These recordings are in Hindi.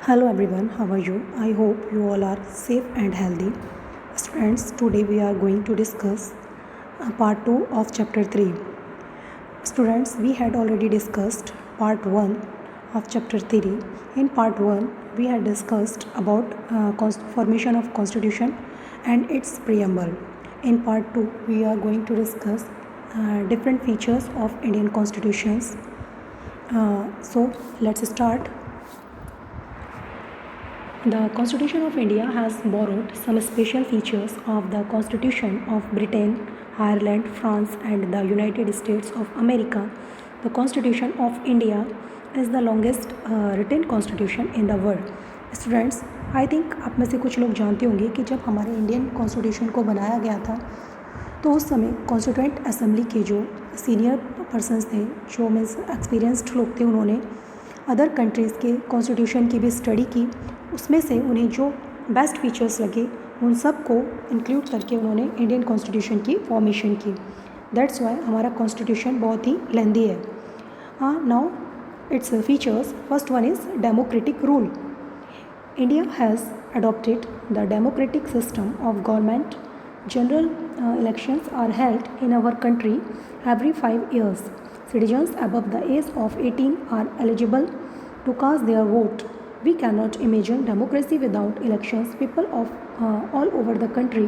Hello everyone, how are you? I hope you all are safe and healthy. Students, today we are going to discuss part 2 of chapter 3. Students, we had already discussed part 1 of chapter 3. In part 1, we had discussed about formation of constitution and its preamble. In part 2, we are going to discuss different features of Indian constitutions. So let's start. The Constitution of India has borrowed some special features of the Constitution of Britain, Ireland, France and the United States of America. The Constitution of India is the longest written constitution in the world. Students, I think आप में से कुछ लोग जानते होंगे कि जब हमारे इंडियन कॉन्स्टिट्यूशन को बनाया गया था तो उस समय कॉन्स्टिट्यूएंट असेंबली के जो सीनियर पर्सन्स थे, जो मीन्स एक्सपीरियंस्ड लोग थे, उन्होंने अदर कंट्रीज़ के कॉन्स्टिट्यूशन की भी स्टडी की। उसमें से उन्हें जो बेस्ट फीचर्स लगे उन सब को इंक्लूड करके उन्होंने इंडियन कॉन्स्टिट्यूशन की फॉर्मेशन की। दैट्स वाई हमारा कॉन्स्टिट्यूशन बहुत ही लेंदी है। Now its features, first one is democratic rule. India has adopted the democratic system of government. General elections are held in our country every 5 years. Citizens above the age of 18 are eligible to cast their vote. We cannot imagine democracy without elections. People of all over the country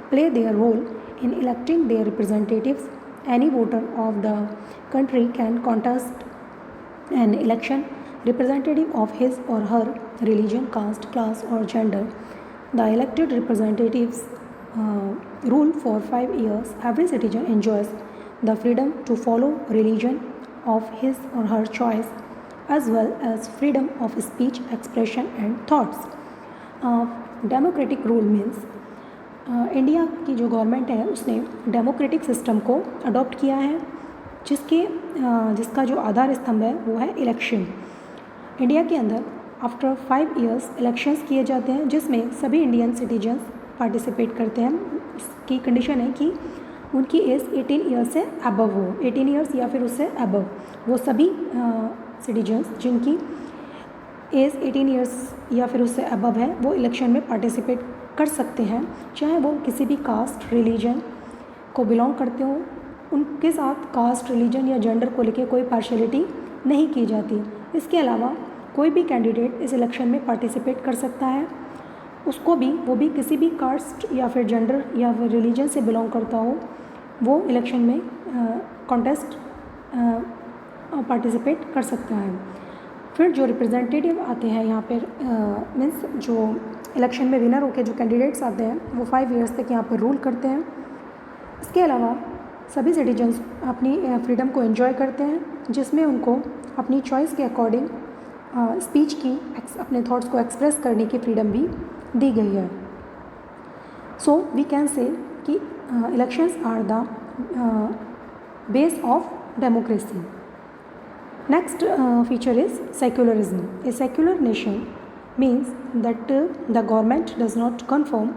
play their role in electing their representatives. Any voter of the country can contest an election representative of his or her religion, caste, class or gender. The elected representatives rule for 5 years. Every citizen enjoys the freedom to follow religion of his or her choice as well as freedom of speech, expression and thoughts. Democratic rule means India की जो गवर्नमेंट है उसने डेमोक्रेटिक सिस्टम को अडॉप्ट किया है, जिसका जो आधार स्तंभ है वो है इलेक्शन। इंडिया के अंदर आफ्टर 5 इयर्स इलेक्शंस किए जाते हैं जिसमें सभी इंडियन सिटीजन्स पार्टिसिपेट करते हैं। उसकी कंडीशन है कि उनकी एज 18 ईयर्स से अबव हो, 18 ईयर्स या फिर उससे अबव, वो सभी सिटीजन्स जिनकी एज 18 ईयर्स या फिर उससे अबव है वो इलेक्शन में पार्टिसिपेट कर सकते हैं, चाहे वो किसी भी कास्ट रिलीजन को बिलोंग करते हो। उनके साथ कास्ट रिलीजन या जेंडर को लेके कोई पार्शलिटी नहीं की जाती। इसके अलावा कोई भी कैंडिडेट इस इलेक्शन में पार्टिसिपेट कर सकता है, वो भी किसी भी कास्ट या फिर जेंडर या फिर रिलीजन से बिलोंग करता हो, वो इलेक्शन में कॉन्टेस्ट पार्टिसिपेट कर सकता है। फिर जो रिप्रेजेंटेटिव आते हैं यहाँ पर, मीन्स जो इलेक्शन में विनर होकर जो कैंडिडेट्स आते हैं वो 5 इयर्स तक यहाँ पर रूल करते हैं। इसके अलावा सभी सिटीजन्स अपनी फ्रीडम को एंजॉय करते हैं, जिसमें उनको अपनी चॉइस के अकॉर्डिंग स्पीच की, अपने थॉट्स को एक्सप्रेस करने की फ्रीडम भी दी गई है। सो वी कैन से कि elections are the base of democracy. Next feature is secularism. A secular nation means that the government does not conform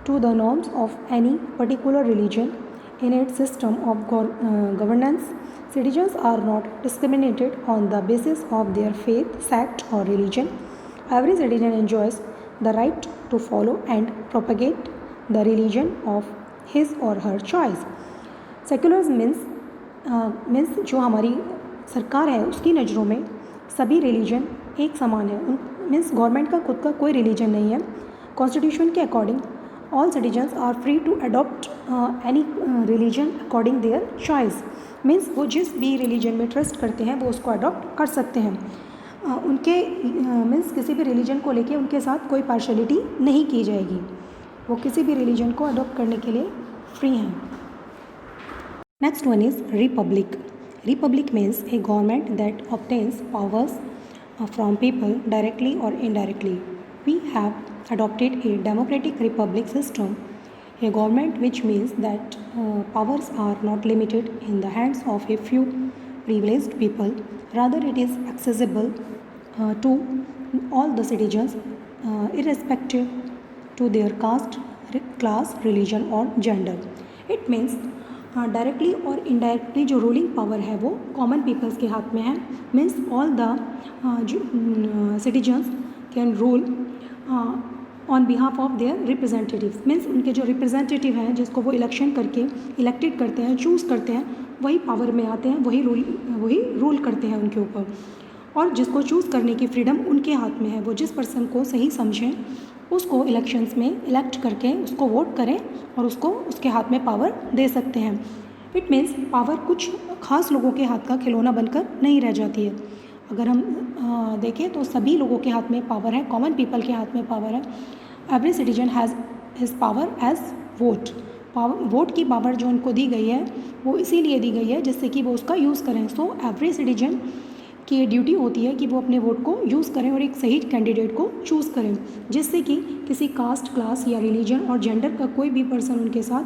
to the norms of any particular religion in its system of governance. Citizens are not discriminated on the basis of their faith, sect or religion. Every citizen enjoys the right to follow and propagate the religion of his or her choice. Secularism means जो हमारी सरकार है उसकी नज़रों में सभी रिलीजन एक समान है। मीन्स गवर्नमेंट का खुद का कोई रिलीजन नहीं है। कॉन्स्टिट्यूशन के according all citizens are free to adopt any religion according their choice. Means वो जिस भी रिलीजन में ट्रस्ट करते हैं वो उसको अडॉप्ट कर सकते हैं। उनके मीन्स किसी भी रिलीजन को लेके उनके साथ कोई पार्शलिटी नहीं की जाएगी, वो किसी भी रिलीजन को अडॉप्ट करने के लिए फ्री हैं। Next one is Republic. Republic means a government that obtains powers from people directly or indirectly. We have adopted a democratic republic system, a government which means that powers are not limited in the hands of a few privileged people. Rather, it is accessible to all the citizens irrespective to their caste, class, religion or gender. It means directly और इनडायरेक्टली जो रूलिंग पावर है वो कॉमन पीपल्स के हाथ में है। मीन्स ऑल द जो citizens can rule on behalf of their representatives, means उनके जो रिप्रेजेंटेटिव हैं जिसको वो इलेक्शन करके इलेक्टेड करते हैं, चूज़ करते हैं, वही पावर में आते हैं, वही रूल करते हैं उनके ऊपर। और जिसको चूज़ करने की फ्रीडम उनके हाथ में है, वो जिस पर्सन को सही समझें उसको इलेक्शंस में इलेक्ट करके उसको वोट करें और उसको उसके हाथ में पावर दे सकते हैं। इट मीन्स पावर कुछ खास लोगों के हाथ का खिलौना बनकर नहीं रह जाती है। अगर हम देखें तो सभी लोगों के हाथ में पावर है, कॉमन पीपल के हाथ में पावर है। Every citizen has his power as vote. Vote की पावर जो उनको दी गई है वो इसीलिए दी गई है जिससे कि वो उसका यूज़ करें। सो एवरी सिटीजन की ड्यूटी होती है कि वो अपने वोट को यूज़ करें और एक सही कैंडिडेट को चूज़ करें, जिससे कि किसी कास्ट, क्लास या रिलीजन और जेंडर का कोई भी पर्सन उनके साथ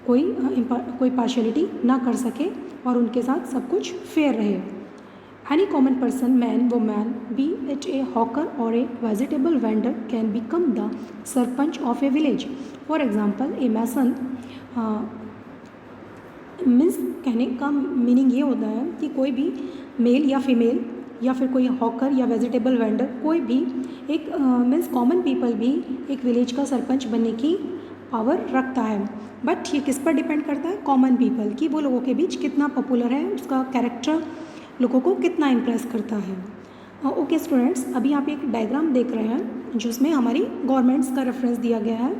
कोई पार्शियलिटी ना कर सके और उनके साथ सब कुछ फेयर रहे। Any common person, man, woman, be it a hawker और a vegetable vendor, can become the sarpanch of a village. For example a mason, means कहने का मीनिंग ये होता है कि कोई भी मेल या फीमेल या फिर कोई हॉकर या वेजिटेबल वेंडर, कोई भी एक मीन्स कॉमन पीपल भी एक विलेज का सरपंच बनने की पावर रखता है। बट ये किस पर डिपेंड करता है? कॉमन पीपल, कि वो लोगों के बीच कितना पॉपुलर है, उसका कैरेक्टर लोगों को कितना इम्प्रेस करता है। ओके स्टूडेंट्स, अभी आप एक डायग्राम देख रहे हैं जिसमें हमारी गवर्नमेंट्स का रेफरेंस दिया गया है।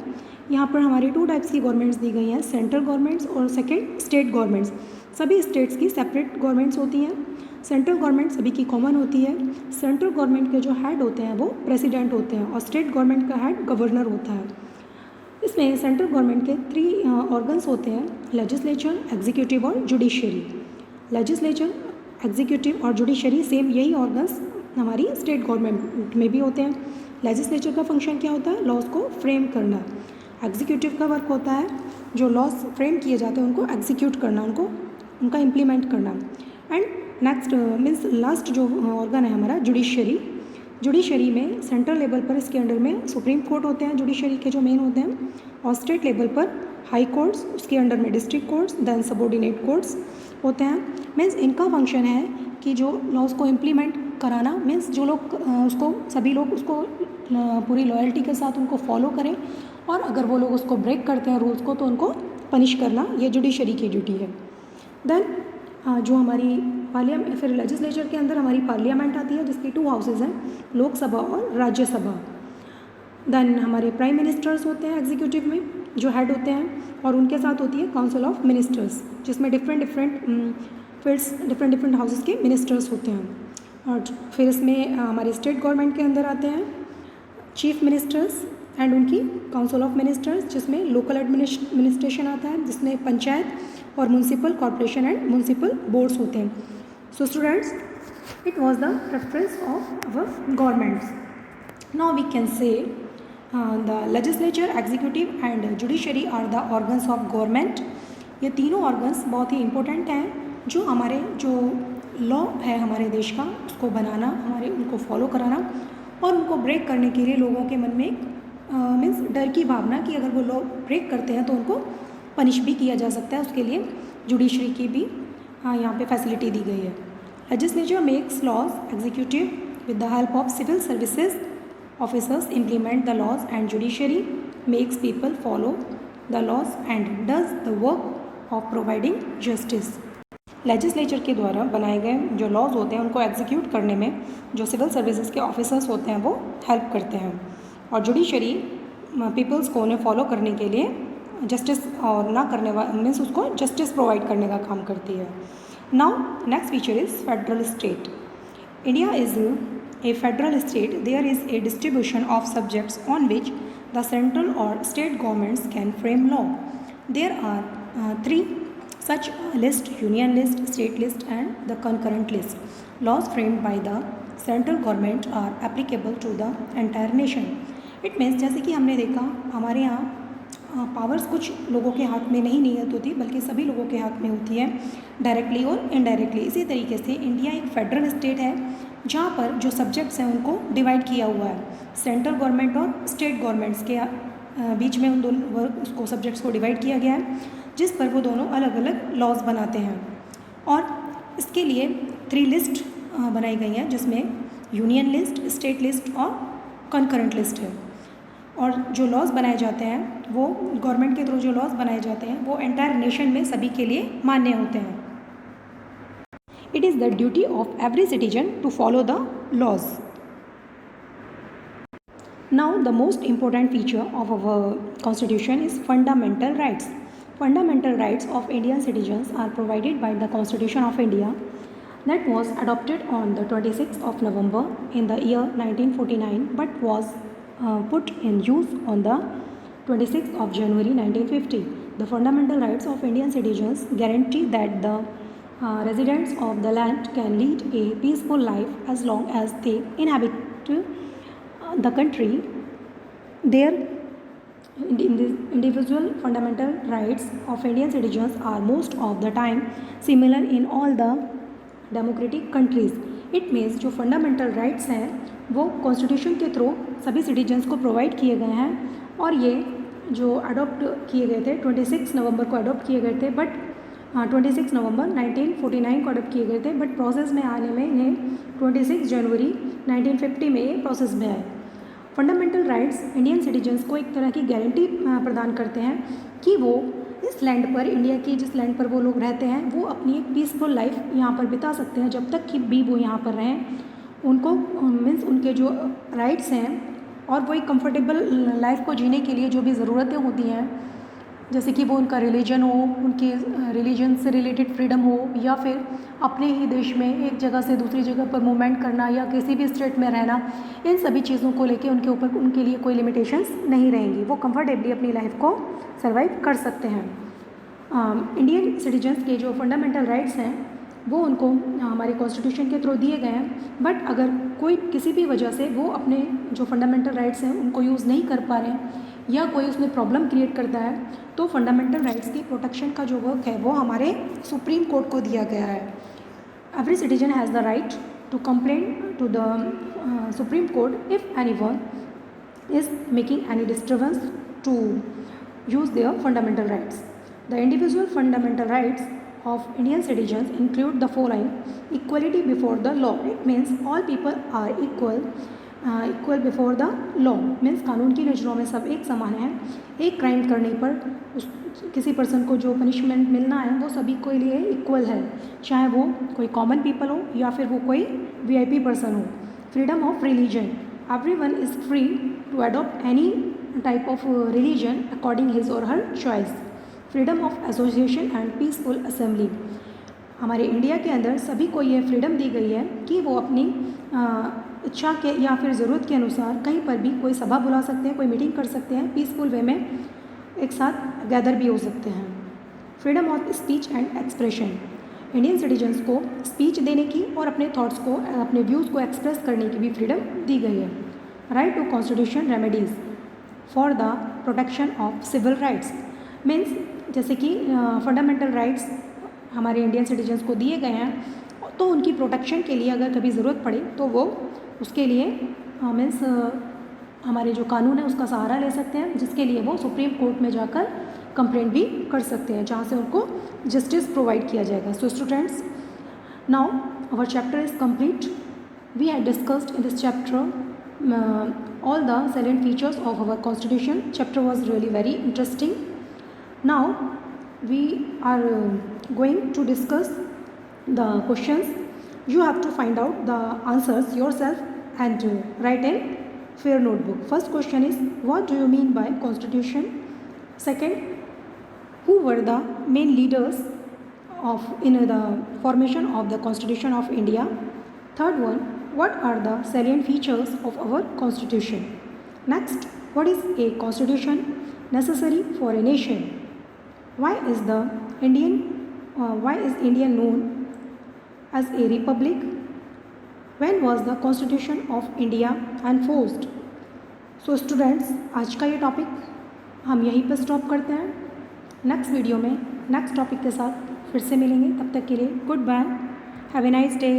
यहाँ पर हमारी 2 टाइप्स की गवर्नमेंट्स दी गई हैं, सेंट्रल गवर्नमेंट्स और सेकेंड स्टेट गवर्नमेंट्स। सभी स्टेट्स की सेपरेट गवर्नमेंट्स होती हैं। सेंट्रल गवर्नमेंट सभी की कॉमन होती है। सेंट्रल गवर्नमेंट के जो हेड होते हैं वो प्रेसिडेंट होते हैं और स्टेट गवर्नमेंट का हेड गवर्नर होता है। इसमें सेंट्रल गवर्नमेंट के 3 ऑर्गन्स होते हैं, लेजिस्लेचर, एग्जीक्यूटिव और जुडिशरी। लेजिस्लेचर, एग्जीक्यूटिव और जुडिशरी सेम यही ऑर्गन्स हमारी स्टेट गवर्नमेंट में भी होते हैं। लेजिस्लेचर का फंक्शन क्या होता है? लॉज को फ्रेम करना। एग्जीक्यूटिव का वर्क होता है जो लॉज फ्रेम किए जाते हैं उनको एग्जीक्यूट करना, उनका इम्प्लीमेंट करना। एंड नेक्स्ट मीन्स लास्ट जो ऑर्गन है हमारा जुडिशरी। जुडिशरी में सेंट्रल लेवल पर इसके अंडर में सुप्रीम कोर्ट होते हैं, जुडिशरी के जो मेन होते हैं, और स्टेट लेवल पर हाई कोर्ट्स, उसके अंडर में district courts, then subordinate courts होते हैं। मीन्स इनका फंक्शन है कि जो लॉज को इम्प्लीमेंट कराना, मीन्स जो लोग सभी लोग उसको पूरी लॉयल्टी के साथ उनको फॉलो करें, और अगर वो लोग उसको ब्रेक करते हैं रूल्स को तो उनको पनिश करना, ये जुडिशरी की ड्यूटी है। देन जो हमारी फिर लेजिस्लेचर के अंदर हमारी पार्लियामेंट आती है जिसकी 2 हाउसेज हैं, लोकसभा और राज्यसभा। देन हमारे प्राइम मिनिस्टर्स होते हैं एग्जीक्यूटिव में जो हेड होते हैं, और उनके साथ होती है काउंसिल ऑफ मिनिस्टर्स जिसमें डिफरेंट हाउसेस के मिनिस्टर्स होते हैं। और फिर इसमें हमारे स्टेट गवर्नमेंट के अंदर आते हैं चीफ मिनिस्टर्स एंड उनकी काउंसिल ऑफ मिनिस्टर्स, जिसमें लोकल एडमिनिस्ट्रेशन आता है, जिसमें पंचायत और municipal corporation and municipal boards होते हैं। So students, it was the preference of our governments. Now we can say the legislature, executive and judiciary are the organs of government. ये तीनों ऑर्गन्स बहुत ही इंपॉर्टेंट हैं जो हमारे जो लॉ है हमारे देश का उसको बनाना, उनको फॉलो कराना और उनको ब्रेक करने के लिए लोगों के मन में मीन्स डर की भावना कि अगर वो लॉ ब्रेक करते हैं तो उनको पनिश भी किया जा सकता है, उसके लिए जुडिशरी की भी यहाँ पे फैसिलिटी दी गई है। Legislature makes laws, executive with the help of civil services officers implement the laws and judiciary makes people follow the laws and does the work of providing justice. Legislature के द्वारा बनाए गए जो लॉज होते हैं उनको एग्जीक्यूट करने में जो सिविल सर्विसेज के ऑफिसर्स होते हैं वो हेल्प करते हैं, और जुडिशरी पीपल्स को उन्हें फॉलो करने के लिए जस्टिस और ना करने वाले मीन्स उसको जस्टिस प्रोवाइड करने का काम करती है। Now next feature is federal state. India is a federal state. There is a distribution of subjects on which the central और state governments can frame law. There are 3 such list: union list, state list and the concurrent list. Laws framed by the central government are applicable to the entire nation. It means जैसे कि हमने देखा हमारे यहाँ पावर्स कुछ लोगों के हाथ में नहीं नियत होती बल्कि सभी लोगों के हाथ में होती है, डायरेक्टली और इनडायरेक्टली। इसी तरीके से इंडिया एक फेडरल स्टेट है जहाँ पर जो सब्जेक्ट्स हैं उनको डिवाइड किया हुआ है, सेंट्रल गवर्नमेंट और स्टेट गवर्नमेंट्स के बीच में उन दोनों उसको सब्जेक्ट्स को डिवाइड किया गया है, जिस पर वो दोनों अलग अलग लॉज बनाते हैं। और इसके लिए 3 लिस्ट बनाई गई हैं जिसमें यूनियन लिस्ट, स्टेट लिस्ट और कॉन्करेंट लिस्ट है। और जो लॉज बनाए जाते हैं वो गवर्नमेंट के थ्रू जो लॉज बनाए जाते हैं वो एंटायर नेशन में सभी के लिए मान्य होते हैं। It is the duty of every citizen to follow the laws. Now the most important feature of our constitution is fundamental rights. Fundamental rights of Indian citizens are provided by the constitution of India that was adopted on the 26th of November in the year 1949 but was put in use on the 26th of January 1950. The fundamental rights of Indian citizens guarantee that the residents of the land can lead a peaceful life as long as they inhabit the country. Their individual fundamental rights of Indian citizens are most of the time similar in all the democratic countries. It means जो फंडामेंटल राइट्स हैं वो कॉन्स्टिट्यूशन के थ्रू सभी सिटीजन्स को प्रोवाइड किए गए हैं और ये जो अडॉप्ट किए गए थे 26 नवंबर को अडॉप्ट किए गए थे, बट 26 नवंबर 1949 को अडॉप्ट किए गए थे, बट प्रोसेस में आने में इन्हें 26 जनवरी 1950 में ये प्रोसेस में आए। फंडामेंटल राइट्स इंडियन सिटीजन्स को एक तरह की गारंटी प्रदान करते हैं कि वो इस लैंड पर, इंडिया की जिस लैंड पर वो लोग रहते हैं, वो अपनी एक पीसफुल लाइफ यहाँ पर बिता सकते हैं जब तक कि भी वो यहाँ पर रहें। उनको मीन्स उनके जो राइट्स हैं और वो एक कंफर्टेबल लाइफ को जीने के लिए जो भी ज़रूरतें होती हैं, जैसे कि वो उनका रिलीजन हो, उनके रिलीजन से रिलेटेड फ्रीडम हो, या फिर अपने ही देश में एक जगह से दूसरी जगह पर मूवमेंट करना या किसी भी स्टेट में रहना, इन सभी चीज़ों को लेके उनके ऊपर उनके लिए कोई लिमिटेशंस नहीं रहेंगी। वो कंफर्टेबली अपनी लाइफ को सर्वाइव कर सकते हैं। इंडियन सिटीजन्स के जो फंडामेंटल राइट्स हैं वो उनको हमारे कॉन्स्टिट्यूशन के थ्रू दिए गए हैं, बट अगर कोई किसी भी वजह से वो अपने जो फंडामेंटल राइट्स हैं उनको यूज़ नहीं कर पा रहे हैं या कोई उसमें प्रॉब्लम क्रिएट करता है, तो फंडामेंटल राइट्स की प्रोटेक्शन का जो वर्क है वो हमारे सुप्रीम कोर्ट को दिया गया है। Every citizen has the right to complain to the supreme court if anyone is making any disturbance to use their fundamental rights. The individual fundamental rights of Indian citizens include the following: equality before the law. It means all people are equal before the law. Means कानून की नज़रों में सब एक समान है। एक क्राइम करने पर किसी पर्सन को जो पनिशमेंट मिलना है वो सभी के लिए इक्वल है, चाहे वो कोई कॉमन पीपल हो या फिर वो कोई VIP पर्सन हो। Freedom of religion, everyone is free to adopt any type of religion according his or her choice. Freedom of association and peaceful assembly. हमारे इंडिया के अंदर सभी को ये फ्रीडम दी गई है कि वो अपनी इच्छा के या फिर ज़रूरत के अनुसार कहीं पर भी कोई सभा बुला सकते हैं, कोई मीटिंग कर सकते हैं, पीसफुल वे में एक साथ गैदर भी हो सकते हैं। Freedom of speech and expression, Indian citizens को स्पीच देने की और अपने थॉट्स को, अपने व्यूज़ को एक्सप्रेस करने की भी फ्रीडम दी गई है। Right to constitution remedies for the protection of civil rights. Means जैसे कि फंडामेंटल राइट्स हमारे इंडियन सिटीजन्स को दिए गए हैं, तो उनकी प्रोटेक्शन के लिए अगर कभी ज़रूरत पड़े तो वो उसके लिए मीन्स हमारे जो कानून है उसका सहारा ले सकते हैं, जिसके लिए वो सुप्रीम कोर्ट में जाकर कंप्लेंट भी कर सकते हैं, जहाँ से उनको जस्टिस प्रोवाइड किया जाएगा। So students, now our chapter is complete. We had discussed in this chapter all the salient features of our constitution. Chapter was really very interesting. Now we are going to discuss the questions. You have to find out the answers yourself and write in fair notebook. First question is, what do you mean by constitution? Second, who were the main leaders in the formation of the Constitution of India? Third one, what are the salient features of our constitution? Next, what is a constitution necessary for a nation? Why is India known as a republic? When was the Constitution of India enforced? So students, आज का ये टॉपिक हम यहीं पर स्टॉप करते हैं। नेक्स्ट वीडियो में नेक्स्ट टॉपिक के साथ फिर से मिलेंगे। तब तक के लिए good bye, have a nice day.